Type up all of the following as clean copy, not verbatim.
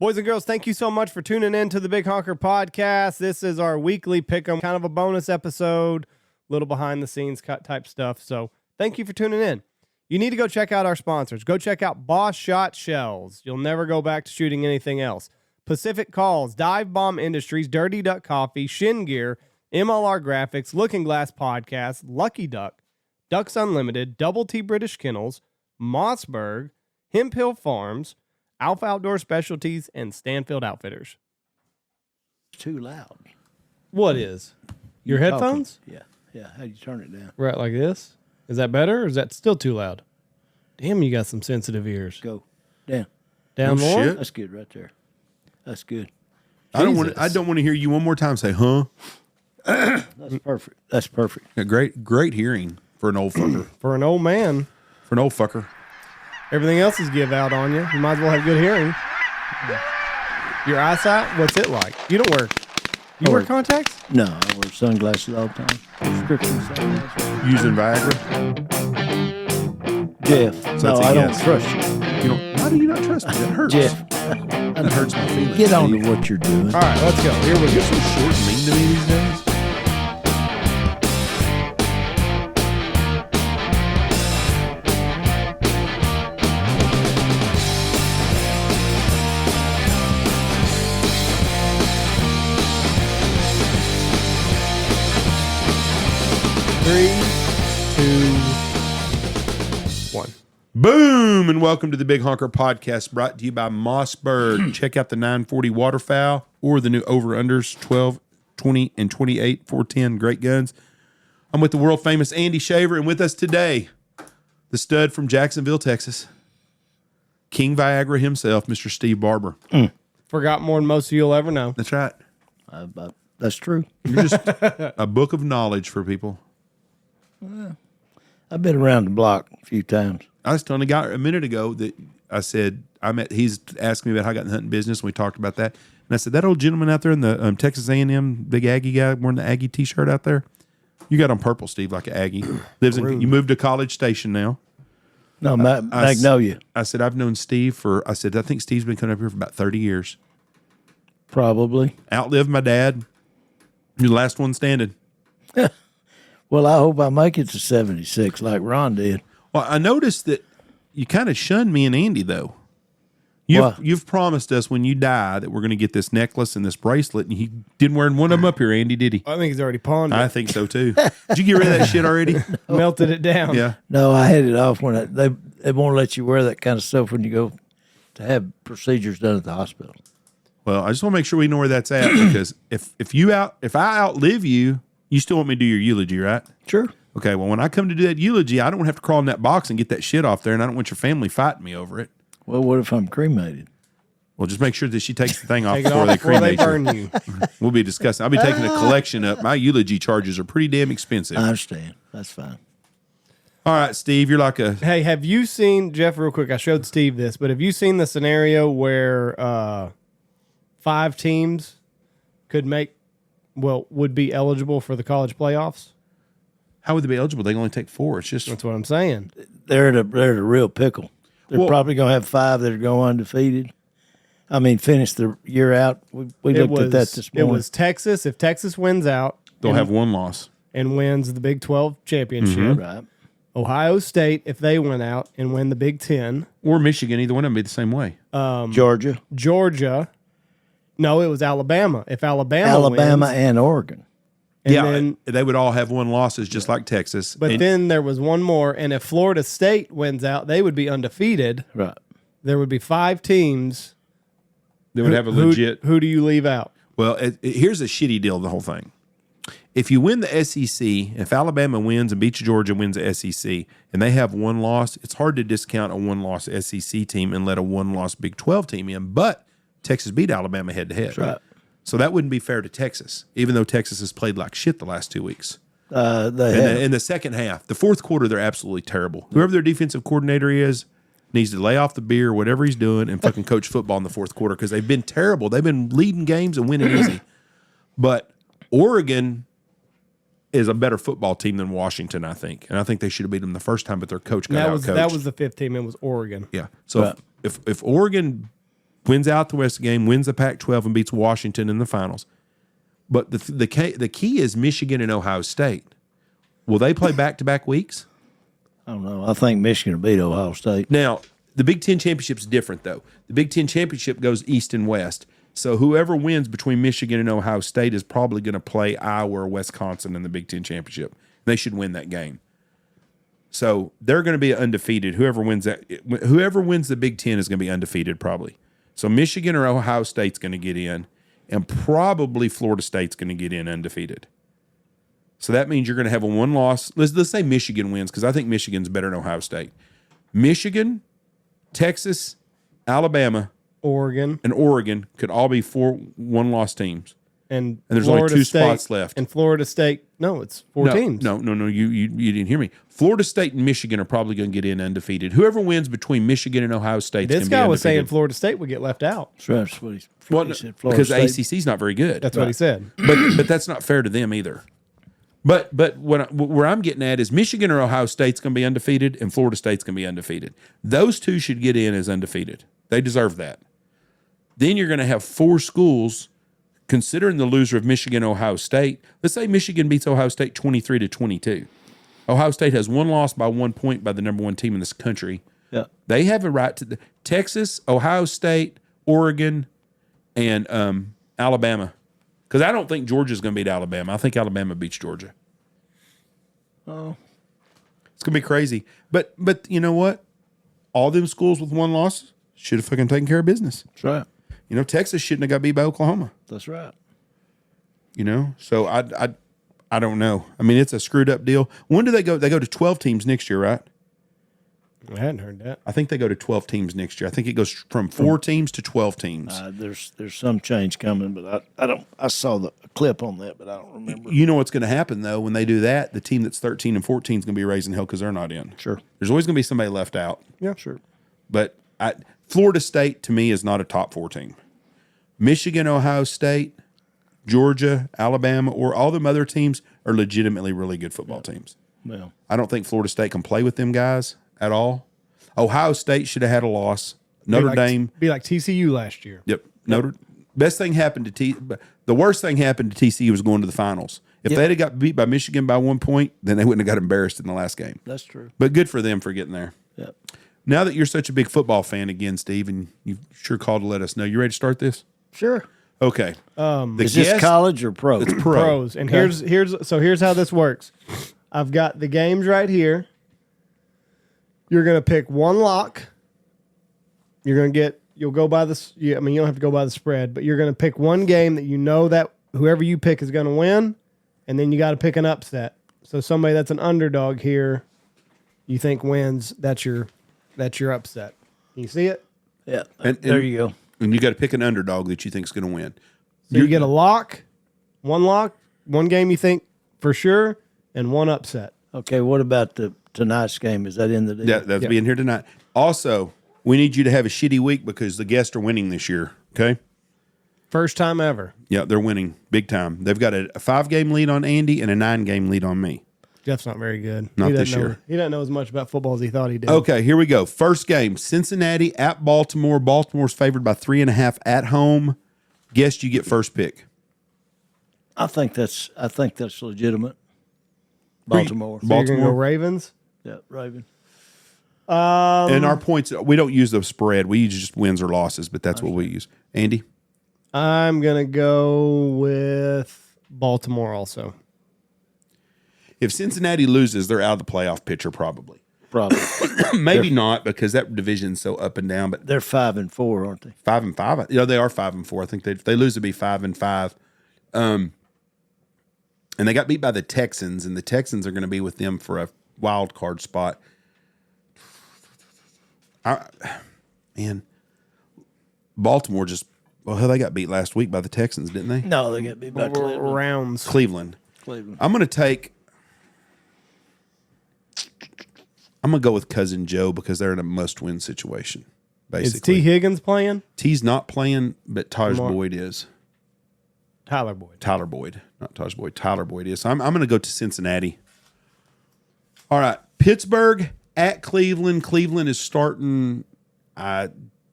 Boys and girls, thank you so much for tuning in to the Big Honker Podcast. This is our weekly pick'em, kind of a bonus episode, little behind the scenes cut type stuff. So thank you for tuning in. You need to go check out our sponsors. Go check out Boss Shot Shells. You'll never go back to shooting anything else. Pacific Calls, Dive Bomb Industries, Dirty Duck Coffee, Shin Gear, MLR Graphics, Looking Glass Podcast, Lucky Duck, Ducks Unlimited, Double T British Kennels, Mossberg, Hemp Hill Farms, Alpha Outdoor Specialties, and Stanfield Outfitters. It's too loud. What is? Your You're headphones? talking. Yeah. How do you turn it down? Right like this? Is that better or is that still too loud? Damn, you got some sensitive ears. Go down. Down Oh, more? shit. That's good right there. That's good. I don't Jesus. want to hear you one more time say, huh? That's perfect. That's perfect. Yeah, great hearing for an old fucker. For an old man, For an old fucker. everything else is give out on you. You might as well have good hearing. Your eyesight, what's it like? You don't wear... You I wear wear- contacts? No, I wear sunglasses all the time. Prescription sunglasses. Using Viagra. Jeff. So No, that's a I don't yes. trust you. You don't, why do you not trust me? That hurts. Jeff, That hurts my feelings. get on Steve. to what you're doing. All right, let's go. Here we You're go. so short and mean to me these days. Three, two, one. Boom! And welcome to the Big Honker Podcast, brought to you by Mossberg. Check out the 940 Waterfowl or the new over-unders 12, 20, and 28, 410. Great guns. I'm with the world-famous Andy Shaver, and with us today, the stud from Jacksonville, Texas, King Viagra himself, Mr. Steve Barber. Forgot more than most of you will ever know. That's right. That's true. You're just a book of knowledge for people. I've been around the block a few times. I was telling a guy a minute ago that I said, he's asking me about how I got in the hunting business, and we talked about that. And I said, that old gentleman out there in the Texas A&M, big Aggie guy wearing the Aggie t-shirt out there, you got on purple, Steve, like an Aggie. You moved to College Station now. No, Magnolia. I said, I've known Steve I think Steve's been coming up here for about 30 years. Probably. Outlived my dad. You're the last one standing. Well, I hope I make it to 76 like Ron did. Well, I noticed that you kind of shunned me and Andy, though. Why? You've promised us when you die that we're going to get this necklace and this bracelet, and he didn't wear one of them up here, Andy, did he? I think he's already pawned I it. think so, too. Did you get rid of that shit already? Melted it down. Yeah. No, I had it off when they won't let you wear that kind of stuff when you go to have procedures done at the hospital. Well, I just want to make sure we know where that's at, because if I outlive you, you still want me to do your eulogy, right? Sure. Okay, well, when I come to do that eulogy, I don't want to have to crawl in that box and get that shit off there, and I don't want your family fighting me over it. Well, what if I'm cremated? Well, just make sure that she takes the thing off Take it before off they before they cremate burn you. you. We'll be discussing. I'll be taking a collection up. My eulogy charges are pretty damn expensive. I understand. That's fine. All right, Steve, you're like a... Hey, have you seen, Jeff, real quick, I showed Steve this, but have you seen the scenario where 5 teams would be eligible for the college playoffs? How would they be eligible? They can only take 4. It's just... That's what I'm saying. They're at a real pickle. They're Well- probably going to have 5 that are going undefeated. I mean, finish the year out. We looked at that this It morning. was Texas. If Texas wins out They'll have 1 loss. and wins the Big 12 championship, right. Ohio State, if they win out and win the Big 10, Or Michigan. Either one of them be the same way. Georgia, no, it was Alabama. If Alabama wins, and Oregon. and yeah, then, they would all have 1 losses just like Texas. but And- then there was one more, and if Florida State wins out, they would be undefeated. Right. There would be 5 teams. they would have a legit... Who do you leave out? Well, here's a shitty deal of the whole thing. If you win the SEC, if Alabama wins and beats Georgia, wins the SEC, and they have 1 loss, it's hard to discount a 1-loss SEC team and let a 1-loss Big 12 team in. But Texas beat Alabama head-to-head. Right. So that wouldn't be fair to Texas, even though Texas has played like shit the last 2 weeks. They have. In the second half, the fourth quarter, they're absolutely terrible. Whoever their defensive coordinator is needs to lay off the beer, whatever he's doing, and fucking coach football in the fourth quarter, because they've been terrible. They've been leading games and winning easy. But Oregon is a better football team than Washington, I think. And I think they should have beat them the first time, but their coach got That out-coached. was the 5th team. It was Oregon. Yeah. So Right. if Oregon wins out the West game, wins the Pac-12, and beats Washington in the finals. But the key is Michigan and Ohio State. Will they play back-to-back weeks? I don't know. I think Michigan will beat Ohio State. Now, the Big Ten Championship is different, though. The Big Ten Championship goes East and West. So whoever wins between Michigan and Ohio State is probably going to play Iowa or Wisconsin in the Big Ten Championship. They should win that game. So they're going to be undefeated. Whoever wins the Big Ten is going to be undefeated probably. So Michigan or Ohio State's going to get in, and probably Florida State's going to get in undefeated. So that means you're going to have a one loss. Let's say Michigan wins, because I think Michigan's better than Ohio State. Michigan, Texas, Alabama, Oregon, and Oregon could all be 4 one-loss teams. and there's Florida only 2 State, spots left. And Florida State, no, it's 4 teams. No, you didn't hear me. Florida State and Michigan are probably going to get in undefeated. Whoever wins between Michigan and Ohio State, This guy was saying Florida State would get left out. That's what he said. Because Florida the State. ACC's not very good. That's what he said. But that's not fair to them either. But where I'm getting at is Michigan or Ohio State's going to be undefeated, and Florida State's going to be undefeated. Those two should get in as undefeated. They deserve that. Then you're going to have 4 schools, considering the loser of Michigan, Ohio State. Let's say Michigan beats Ohio State 23-22. Ohio State has 1 loss by 1 point by the number 1 team in this country. Yeah. They have a right to Texas, Ohio State, Oregon, and Alabama. Because I don't think Georgia's going to beat Alabama. I think Alabama beats Georgia. Oh. It's going to be crazy. But you know what? All them schools with 1 loss should have fucking taken care of business. That's right. You know, Texas shouldn't have got beat by Oklahoma. That's right. You know? So I don't know. I mean, it's a screwed up deal. When do they go? They go to 12 teams next year, right? I hadn't heard that. I think they go to 12 teams next year. I think it goes from 4 teams to 12 teams. There's some change coming, but I saw the clip on that, but I don't remember. You know what's going to happen, though, when they do that? The team that's 13 and 14 is going to be raising hell because they're not in. Sure. There's always going to be somebody left out. Yeah, sure. But Florida State, to me, is not a top 4 team. Michigan, Ohio State, Georgia, Alabama, or all them other teams are legitimately really good football teams. Well, I don't think Florida State can play with them guys at all. Ohio State should have had a loss. Notre Dame. Be like TCU last year. Yep. Best thing happened to the worst thing happened to TCU was going to the finals. If they'd have got beat by Michigan by 1 point, then they wouldn't have got embarrassed in the last game. that's true. But good for them for getting there. Yeah. Now that you're such a big football fan again, Steve, and you sure called to let us know, you ready to start this? Sure. Okay. Is this college or pro? It's pro. Pros. And here's how this works. I've got the games right here. You're going to pick one lock. You'll go by this. You don't have to go by the spread, but you're going to pick one game that you know that whoever you pick is going to win, and then you got to pick an upset. So somebody that's an underdog here, you think wins. That's your upset. Can you see it? Yeah. And there you go. And you got to pick an underdog that you think is going to win. So you get a lock, one game you think for sure, and one upset. Okay, what about tonight's game? Is that in the deal? Yeah, that's being here tonight. Also, we need you to have a shitty week because the guests are winning this year. Okay. First time ever. Yeah, they're winning big time. They've got a 5-game lead on Andy and a 9-game lead on me. Jeff's not very good. Not He this doesn't know- year. He doesn't know as much about football as he thought he did. Okay, here we go. First game, Cincinnati at Baltimore. Baltimore's favored by 3.5 at home. Guess you get first pick. I think that's legitimate. Baltimore. So you're going to go Baltimore. Ravens? Yeah, Raven. And our points, we don't use the spread. We use just wins or losses, but that's what we use. Andy? I'm going to go with Baltimore also. If Cincinnati loses, they're out of the playoff picture probably. Probably. Maybe not because that division's so up and down, but They're 5-4, aren't they? 5-5. They are 5-4. I think if they lose, it'd be 5-5. And they got beat by the Texans, and the Texans are going to be with them for a wild card spot. Man, Baltimore they got beat last week by the Texans, didn't they? No, they get beat by Cleveland. Rounds. Cleveland. Cleveland. I'm going to go with Cousin Joe because they're in a must-win situation, Is basically. T. Higgins playing? T's not playing, but Taj Lamar. Boyd is. Tyler Boyd. Tyler Boyd, not Taj Boyd. Tyler Boyd is. So I'm going to go to Cincinnati. All right, Pittsburgh at Cleveland. Cleveland is starting.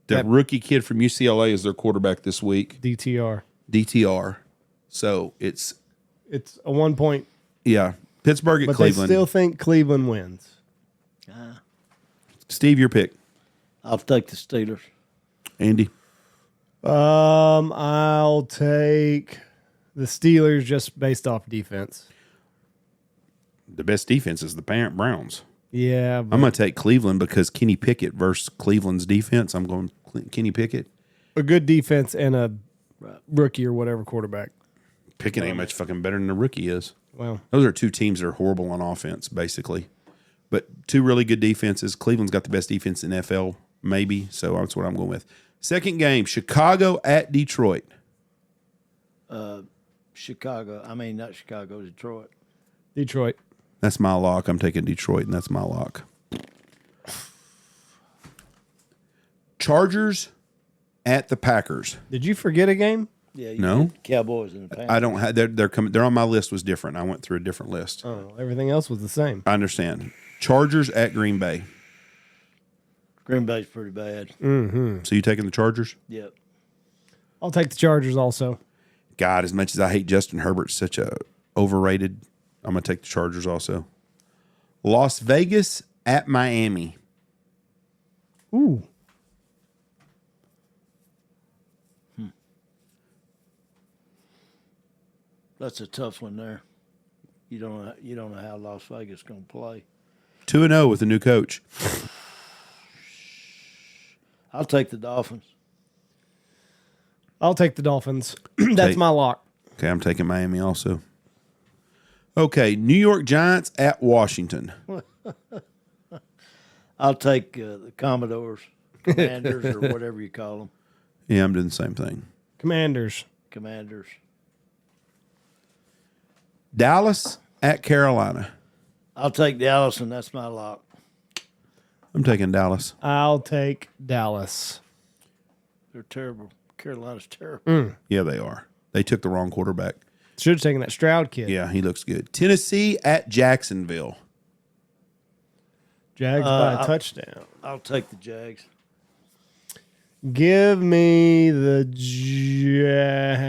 The rookie kid from UCLA is their quarterback this week. DTR. So it's a 1 point, yeah. Pittsburgh at but Cleveland. they still think Cleveland wins. Steve, your pick. I'll take the Steelers. Andy. I'll take the Steelers just based off defense. The best defense is the parent Browns. Yeah, I'm going to take Cleveland because Kenny Pickett versus Cleveland's defense. I'm going Kenny Pickett. a good defense and a rookie or whatever quarterback. Pickett ain't much fucking better than the rookie is. Well, Those are two teams that are horrible on offense, basically. But two really good defenses. Cleveland's got the best defense in NFL, maybe. So that's what I'm going with. Second game, Chicago at Detroit. Detroit. Detroit. That's my lock. I'm taking Detroit, and that's my lock. Chargers at the Packers. Did you forget a game? Yeah, No. Cowboys and the Panthers. I don't have. They're coming. They're on my list was different. I went through a different list. Oh, everything else was the same. I understand. Chargers at Green Bay. Green Bay's pretty bad. So you taking the Chargers? Yep. I'll take the Chargers also. God, as much as I hate Justin Herbert, such a overrated. I'm gonna take the Chargers also. Las Vegas at Miami. Ooh. That's a tough one there. You don't know how Las Vegas going to play. 2-0 with a new coach. I'll take the Dolphins. I'll take the Dolphins. That's my lock. Okay, I'm taking Miami also. Okay, New York Giants at Washington. I'll take the Commodores, Commanders, or whatever you call them. Yeah, I'm doing the same thing. Commanders. Dallas at Carolina. I'll take Dallas, and that's my lock. I'm taking Dallas. I'll take Dallas. They're terrible. Carolina's terrible. Yeah, they are. They took the wrong quarterback. Should have taken that Stroud kid. Yeah, he looks good. Tennessee at Jacksonville. Jags by a touchdown. I'll take the Jags. Give me the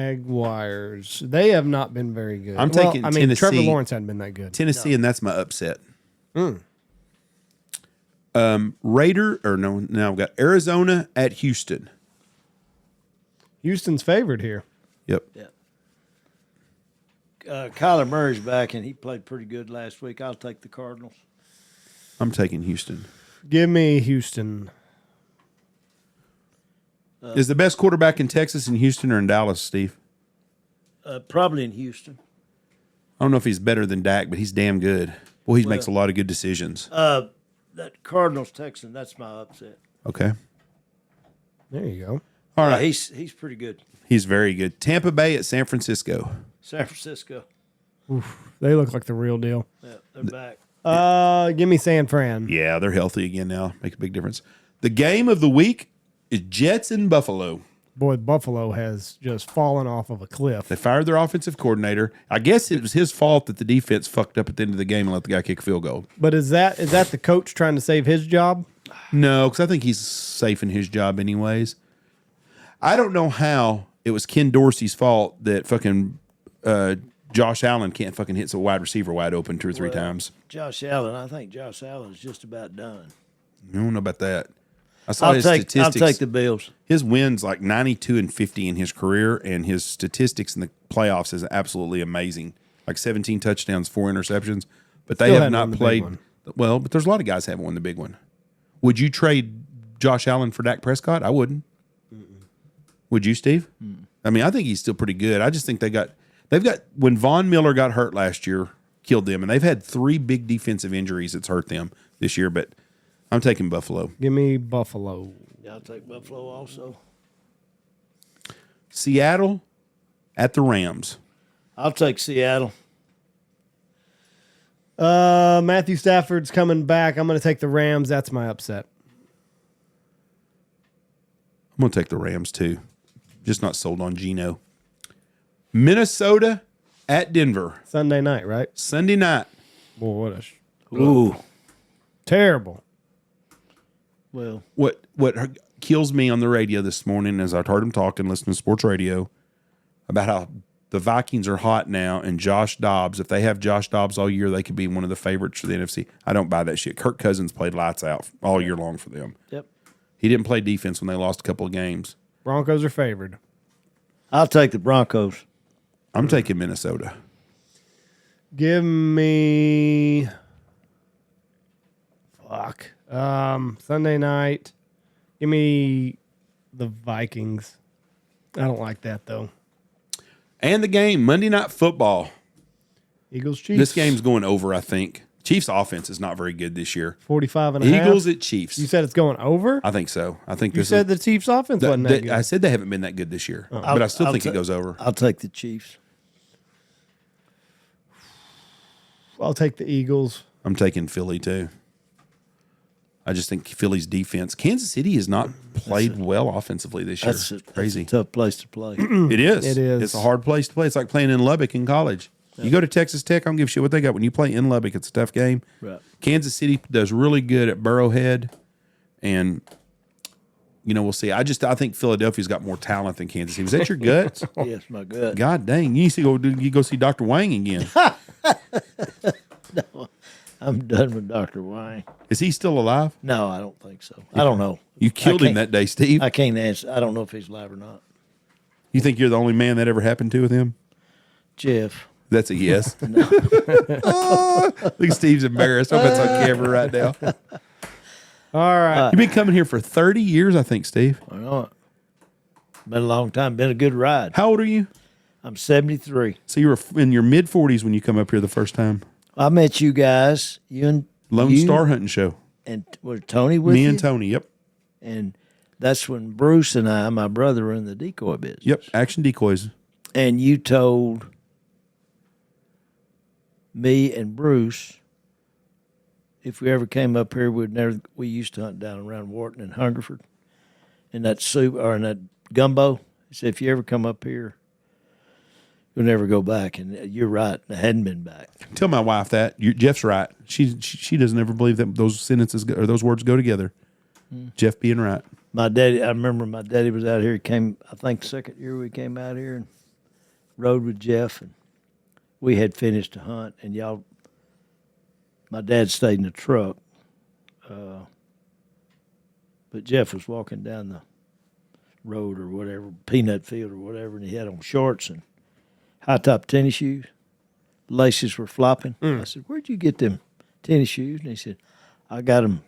Jaguars. They have not been very good. I'm taking Tennessee. Trevor Lawrence hadn't been that good. Tennessee, and that's my upset. Raider, or no, now I've got Arizona at Houston. Houston's favored here. Yep. Yeah. Kyler Murray's back, and he played pretty good last week. I'll take the Cardinals. I'm taking Houston. Give me Houston. Is the best quarterback in Texas in Houston or in Dallas, Steve? Probably in Houston. I don't know if he's better than Dak, but he's damn good. Boy, he makes a lot of good decisions. That Cardinals-Texan, that's my upset. Okay. There you go. All right. He's pretty good. He's very good. Tampa Bay at San Francisco. San Francisco. They look like the real deal. Yeah, they're back. Give me San Fran. Yeah, they're healthy again now. Makes a big difference. The game of the week is Jets in Buffalo. Boy, Buffalo has just fallen off of a cliff. They fired their offensive coordinator. I guess it was his fault that the defense fucked up at the end of the game and let the guy kick a field goal. But is that the coach trying to save his job? No, because I think he's safe in his job anyways. I don't know how it was Ken Dorsey's fault that fucking Josh Allen can't fucking hit a wide receiver wide open 2 or 3 times. Josh Allen, I think Josh Allen is just about done. I don't know about that. I saw his statistics. I'll take the Bills. His wins like 92-50 in his career, and his statistics in the playoffs is absolutely amazing. Like 17 touchdowns, 4 interceptions. But they Still have hadn't won not the big played. one. Well, but there's a lot of guys haven't won the big one. Would you trade Josh Allen for Dak Prescott? I wouldn't. Would you, Steve? I mean, I think he's still pretty good. I just think they've got when Von Miller got hurt last year, killed them, and they've had 3 big defensive injuries that's hurt them this year. But I'm taking Buffalo. Give me Buffalo. Yeah, I'll take Buffalo also. Seattle at the Rams. I'll take Seattle. Matthew Stafford's coming back. I'm going to take the Rams. That's my upset. I'm going to take the Rams too. Just not sold on Geno. Minnesota at Denver. Sunday night, right? Sunday night. Boy, what a Ooh. terrible. Well, What kills me on the radio this morning as I heard him talking, listening to sports radio, about how the Vikings are hot now, and Josh Dobbs, if they have Josh Dobbs all year, they could be one of the favorites for the NFC. I don't buy that shit. Kirk Cousins played lights out all year long for them. Yep. He didn't play defense when they lost a couple of games. Broncos are favored. I'll take the Broncos. I'm taking Minnesota. Give me Sunday night. Give me the Vikings. I don't like that though. And the game, Monday Night Football. Eagles Chiefs. This game's going over, I think. Chiefs offense is not very good this year. 45 and a half. Eagles at Chiefs. You said it's going over? I think so. I think You said the Chiefs offense wasn't that good. I said they haven't been that good this year, but I still think it goes over. I'll take the Chiefs. I'll take the Eagles. I'm taking Philly too. I just think Philly's defense. Kansas City has not played well offensively this year. That's Crazy. a tough place to play. It is. It is. It's a hard place to play. It's like playing in Lubbock in college. You go to Texas Tech, I don't give a shit what they got. When you play in Lubbock, it's a tough game. Right. Kansas City does really good at Burrowhead, and we'll see. I think Philadelphia's got more talent than Kansas City. Is that your guts? Yes, my gut. God dang! You need to go see Dr. Wang again. I'm done with Dr. Wang. Is he still alive? No, I don't think so. I don't know. You killed him can't- that day, Steve. I can't answer. I don't know if he's alive or not. You think you're the only man that ever happened to with him? Jeff. That's a yes. Look, Steve's embarrassed. I hope it's on camera right now. All right. You've been coming here for 30 years, I think, Steve. I know it. Been a long time. Been a good ride. How old are you? I'm 73. So you were in your mid 40s when you come up here the first time. I met you guys. You and Lone you Star Hunting Show. and was Tony with Me you? and Tony. Yep. And that's when Bruce and I, my brother, were in the decoy business. Yep. Action decoys. And you told me and Bruce if we ever came up here, we used to hunt down around Wharton and Hungerford in that soup or in that gumbo. He said, if you ever come up here, you'll never go back. And you're right. I hadn't been back. Tell my wife that. Jeff's right. She doesn't ever believe that those sentences or those words go together. Jeff being right. My daddy, I remember my daddy was out here. He came, I think, second year we came out here and rode with Jeff. And we had finished a hunt. And my dad stayed in the truck. But Jeff was walking down the road or whatever, peanut field or whatever, and he had on shorts and high-top tennis shoes. Laces were flopping. I said, where'd you get them tennis shoes? And he said, I got them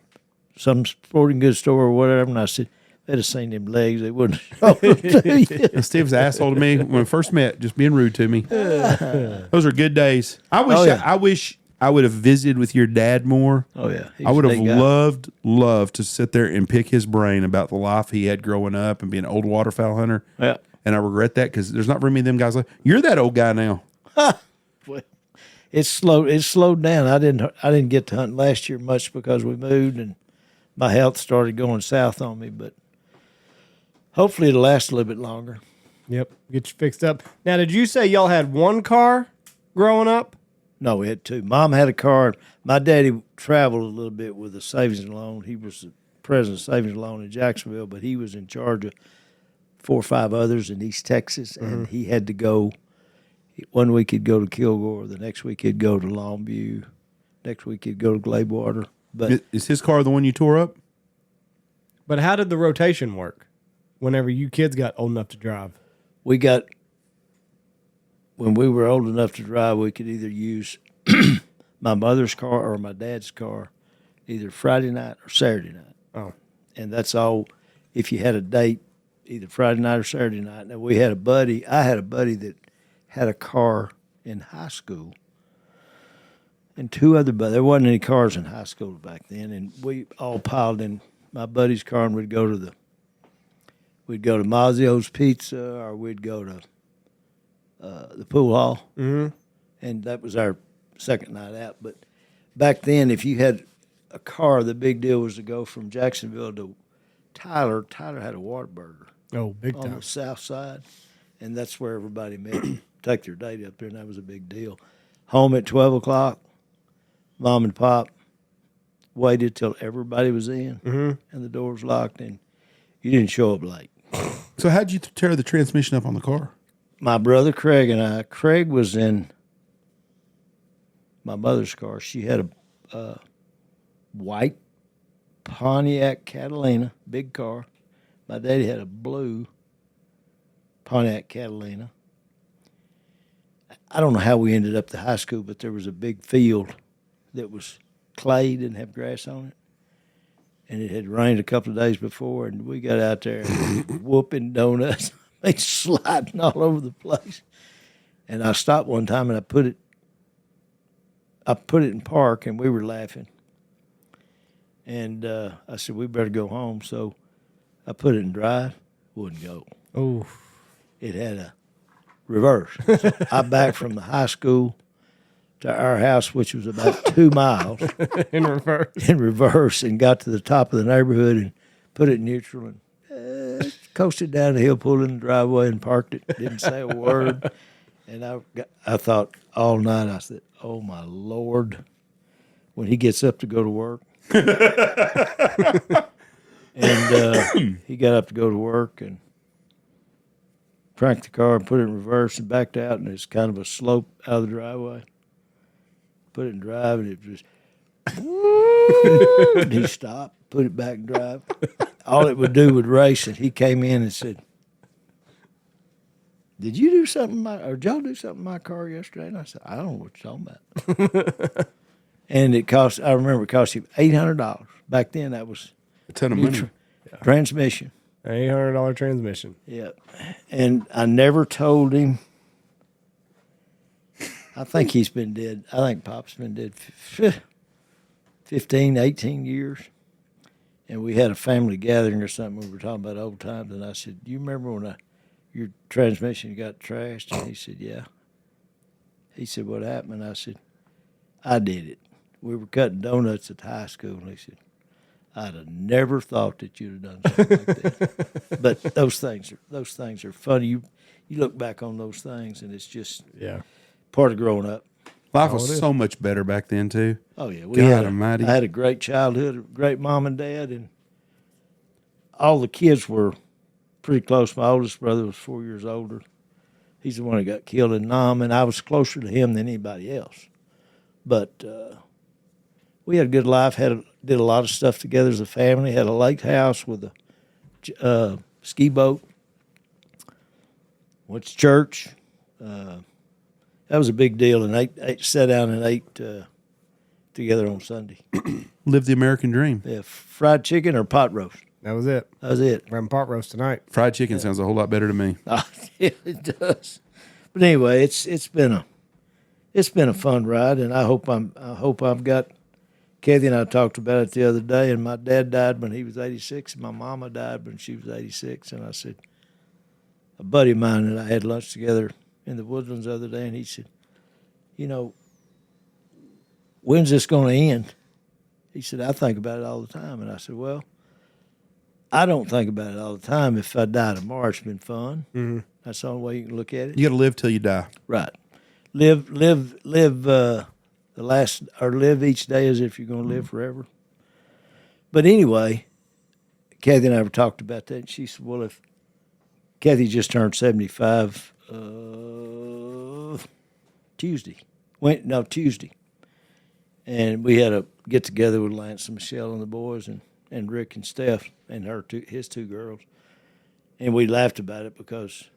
some sporting goods store or whatever. And I said, they'd have seen them legs. They wouldn't show them to you. And Steve's an asshole to me when we first met, just being rude to me. Those are good days. I wish I would have visited with your dad more. Oh, yeah. I would have loved to sit there and pick his brain about the life he had growing up and being an old waterfowl hunter. Yeah. And I regret that because there's not very many of them guys left. You're that old guy now. Well, it's slowed down. I didn't get to hunt last year much because we moved and my health started going south on me, but hopefully it'll last a little bit longer. Yep. Get you fixed up. Now, did you say y'all had one car growing up? No, we had two. Mom had a car. My daddy traveled a little bit with a savings and loan. He was the president of savings and loan in Jacksonville, but he was in charge of 4 or 5 others in East Texas, and he had to go. One week he'd go to Kilgore. The next week he'd go to Longview. Next week he'd go to Gladewater. But Is his car the one you tore up? But how did the rotation work whenever you kids got old enough to drive? When we were old enough to drive, we could either use my mother's car or my dad's car, either Friday night or Saturday night. Oh. And that's all. If you had a date, either Friday night or Saturday night. Now, I had a buddy that had a car in high school, and 2 other buddies. There wasn't any cars in high school back then, and we all piled in my buddy's car, and we'd go to Mazio's Pizza, or we'd go to the pool hall, and that was our second night out. But back then, if you had a car, the big deal was to go from Jacksonville to Tyler. Tyler had a Whataburger Oh, big on time. the south side, and that's where everybody met. Take their date up there, and that was a big deal. Home at 12 o'clock, Mom and Pop waited till everybody was in and the door was locked, and You didn't show up late. So how'd you tear the transmission up on the car? My brother Craig and I. Craig was in my mother's car. She had a white Pontiac Catalina, big car. My daddy had a blue Pontiac Catalina. I don't know how we ended up to high school, but there was a big field that was clay, didn't have grass on it. And it had rained a couple of days before, and we got out there whooping donuts, sliding all over the place. And I stopped one time and I put it in park, and we were laughing. And I said, we better go home. So I put it in drive, wouldn't go. Oh, It had a reverse. So I backed from the high school to our house, which was about 2 miles in reverse. in reverse, and got to the top of the neighborhood and put it in neutral and coasted down the hill, pulled in the driveway and parked it. Didn't say a word. And I thought all night, I said, oh, my Lord, when he gets up to go to work. And he got up to go to work and cranked the car and put it in reverse and backed out, and it's kind of a slope out of the driveway. Put it in drive, and it just, and he stopped, put it back in drive. All it would do would race, and he came in and said, did you do something or did y'all do something in my car yesterday? And I said, I don't know what you're talking about. And I remember it cost him $800. Back then, that was A ton of money. Transmission. $800 transmission. Yeah. And I never told him. I think he's been dead. I think Pop's been dead 15, 18 years. And we had a family gathering or something. We were talking about old times. And I said, do you remember when your transmission got trashed? And he said, yeah. He said, what happened? And I said, I did it. We were cutting donuts at high school. And he said, I'd have never thought that you'd have done something like that. But those things are funny. You look back on those things, and it's just part of growing up. Life was so much better back then too. Oh yeah, Almighty. I had a great childhood, a great mom and dad, and all the kids were pretty close. My oldest brother was 4 years older. He's the one that got killed in Nam, and I was closer to him than anybody else. But we had a good life. Did a lot of stuff together as a family. Had a lake house with a ski boat. Went to church. That was a big deal. And sat down and ate together on Sunday. Lived the American dream. Yeah, fried chicken or pot roast. That was it. That was it. We're having pot roast tonight. Fried chicken sounds a whole lot better to me. Yeah, it does. But anyway, it's been a fun ride, and I hope I've got. Kathy and I talked about it the other day, and my dad died when he was 86, and my mama died when she was 86. And I said, a buddy of mine and I had lunch together in the Woodlands the other day, and he said, when's this going to end? He said, I think about it all the time. And I said, well, I don't think about it all the time. If I die tomorrow, it's been fun. Mm-hmm. That's the only way you can look at it. You got to live till you die. Right. Live live each day as if you're going to live forever. But anyway, Kathy and I have talked about that, and she said, well, if Kathy just turned 75 Tuesday. And we had a get-together with Lance and Michelle and the boys and Rick and Steph and his two girls. And we laughed about it because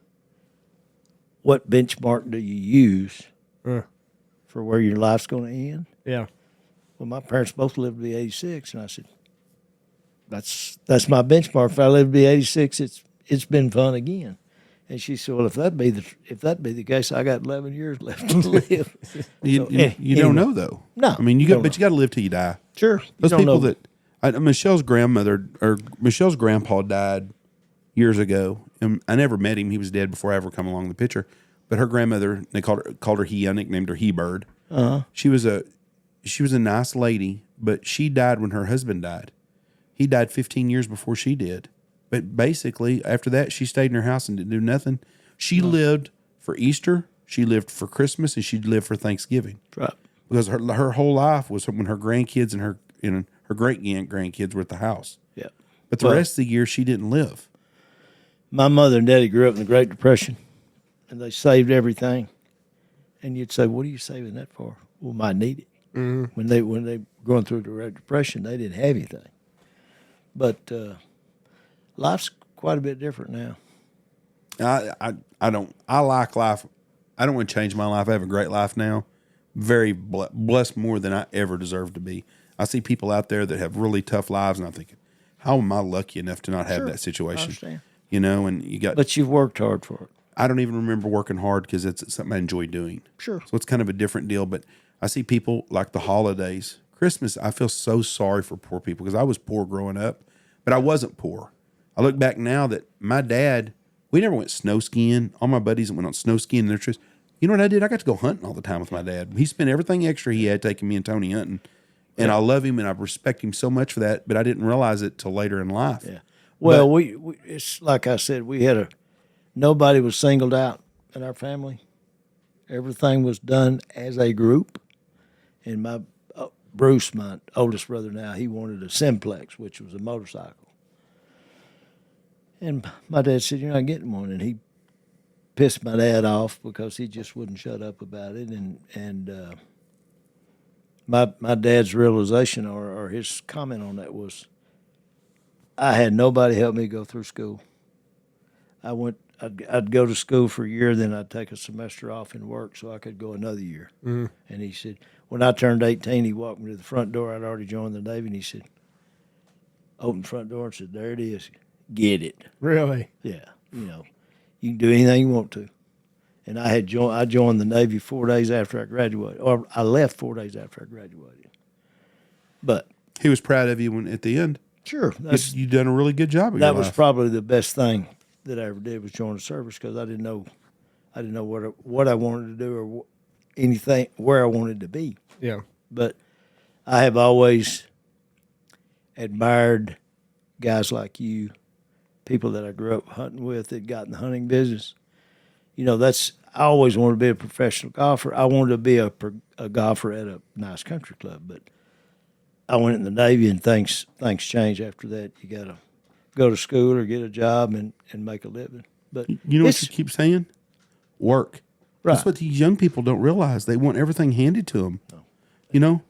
what benchmark do you use for where your life's going to end? Yeah. Well, my parents both lived to be 86, and I said, that's my benchmark. If I live to be 86, it's been fun again. And she said, well, if that be the case, I got 11 years left to live. You don't know though. No, I mean, you got to live till you die. Sure. Those people Michelle's Michelle's grandpa died years ago, and I never met him. He was dead before I ever come along the picture. But her grandmother, they called her He. I nicknamed her He Bird. Uh-huh. She was a nice lady, but she died when her husband died. He died 15 years before she did. But basically, after that, she stayed in her house and didn't do nothing. She lived for Easter, she lived for Christmas, and she lived for Thanksgiving. Right. Because her whole life was when her grandkids and her great grandkids were at the house. Yeah. But the rest of the year, she didn't live. My mother and daddy grew up in the Great Depression, and they saved everything. And you'd say, what are you saving that for? Well, might need it. Mm-hmm. When they going through the Great Depression, they didn't have anything. But life's quite a bit different now. I like life. I don't want to change my life. I have a great life now. Very blessed more than I ever deserved to be. I see people out there that have really tough lives, and I'm thinking, how am I lucky enough to not have that situation? I understand. You know, and you got. But you've worked hard for it. I don't even remember working hard because it's something I enjoy doing. Sure. So it's kind of a different deal. But I see people like the holidays, Christmas. I feel so sorry for poor people because I was poor growing up, but I wasn't poor. I look back now that my dad, we never went snow skiing. All my buddies that went on snow skiing in their trips. You know what I did? I got to go hunting all the time with my dad. He spent everything extra he had taking me and Tony hunting. And I love him and I respect him so much for that, but I didn't realize it till later in life. Yeah. Well, we it's like I said, we had nobody was singled out in our family. Everything was done as a group. And my Bruce, my oldest brother now, he wanted a Simplex, which was a motorcycle. And my dad said, "You're not getting one." And he pissed my dad off because he just wouldn't shut up about it. And my dad's realization or his comment on that was, I had nobody help me go through school. I'd go to school for a year, then I'd take a semester off and work so I could go another year. Mm-hmm. And he said, when I turned 18, he walked me to the front door. I'd already joined the Navy, and he said, opened the front door and said, "There it is. Get it." Really? Yeah. You can do anything you want to. And I joined the Navy 4 days after I graduated, or I left 4 days after I graduated. But He was proud of you at the end. sure, You done a really good job of your that was life. probably the best thing that I ever did was join the service because I didn't know what I wanted to do or anything where I wanted to be. Yeah. But I have always admired guys like you, people that I grew up hunting with that got in the hunting business. I always wanted to be a professional golfer. I wanted to be a golfer at a nice country club, but I went in the Navy and things changed after that. You got to go to school or get a job and make a living. But you know what you keep saying? Work. Right. That's what these young people don't realize. They want everything handed to them. No. You know?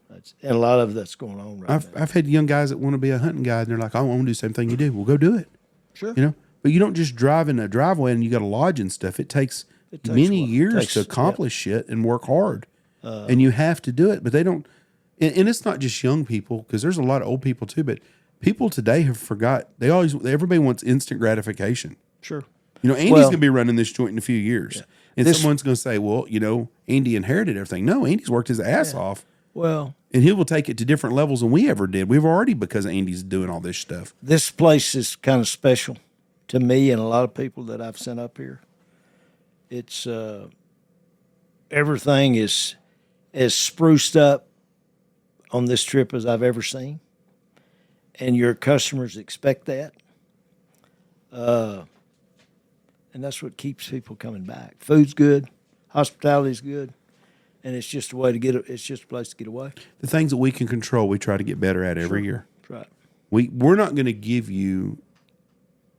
And a lot of that's going on right now. I've had young guys that want to be a hunting guide, and they're like, "I want to do the same thing you do." Well, go do it. Sure. But you don't just drive in a driveway and you got to lodge and stuff. It takes many years to accomplish shit and work hard. And you have to do it. But they don't. And it's not just young people, because there's a lot of old people too. But people today have forgot. Everybody wants instant gratification. Sure. Andy's going to be running this joint in a few years. Yeah. And someone's going to say, well, Andy inherited everything. No, Andy's worked his ass off. Well, and he will take it to different levels than we ever did. We've already, because Andy's doing all this stuff. this place is kind of special to me and a lot of people that I've sent up here. It's everything is as spruced up on this trip as I've ever seen, and your customers expect that. And that's what keeps people coming back. Food's good, hospitality's good, and it's just a way to it's just a place to get away. The things that we can control, we try to get better at every year. That's right. We're not going to give you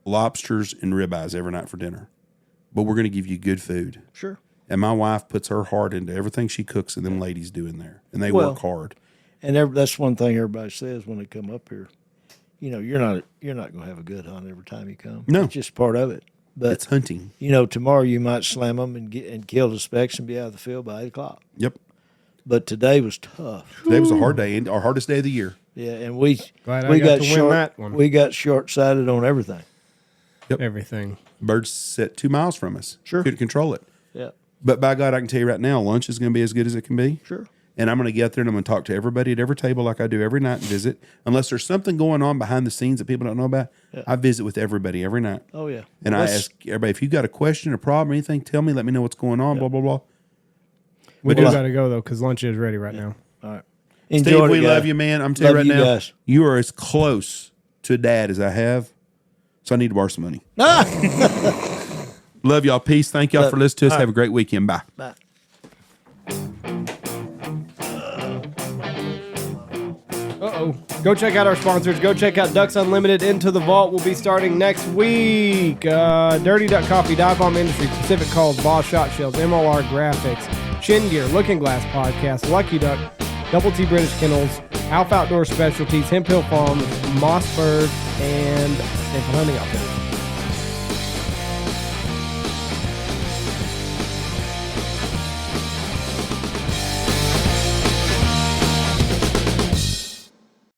lobsters and ribeyes every night for dinner, but we're going to give you good food. Sure. And my wife puts her heart into everything she cooks, and them ladies do in there, and they Well, work hard. And that's one thing everybody says when they come up here. You're not going to have a good hunt every time you come. No. It's just part of it. But It's hunting. tomorrow you might slam them and kill the specks and be out of the field by 8 o'clock. Yep. But today was tough. Today was a hard day, and our hardest day of the year. Yeah, and we Glad I we got got to win that one. We got short sighted on everything. Everything. Birds sit 2 miles from us. Sure. Couldn't control it. Yeah, But by God, I can tell you right now, lunch is going to be as good as it can be. sure. And I'm going to get there and I'm going to talk to everybody at every table like I do every night and visit. Unless there's something going on behind the scenes that people don't know about, I visit with everybody every night. Oh yeah. And I ask everybody, if you got a question, a problem, anything, tell me, let me know what's going on, blah, blah, blah. We do got to go, though, because lunch is ready right now. All right. Steve, Enjoy we love you, man. I'm telling you right now, guys. you are as close to dad as I have. So I need to borrow some money. Love y'all. Peace. Thank y'all for listening to us. Have a great weekend. Bye. Bye. Uh-oh. Go check out our sponsors. Go check out Ducks Unlimited. Into the Vault will be starting next week. Dirty Duck Coffee, Dive Bomb Industry, Pacific Calls, Boss Shot Shells, MLR Graphics, Shin Gear, Looking Glass Podcast, Lucky Duck, Double T British Kennels, Alpha Outdoor Specialties, Hemp Hill Farms, Mossberg, and Stanfield Hunting Outfitters.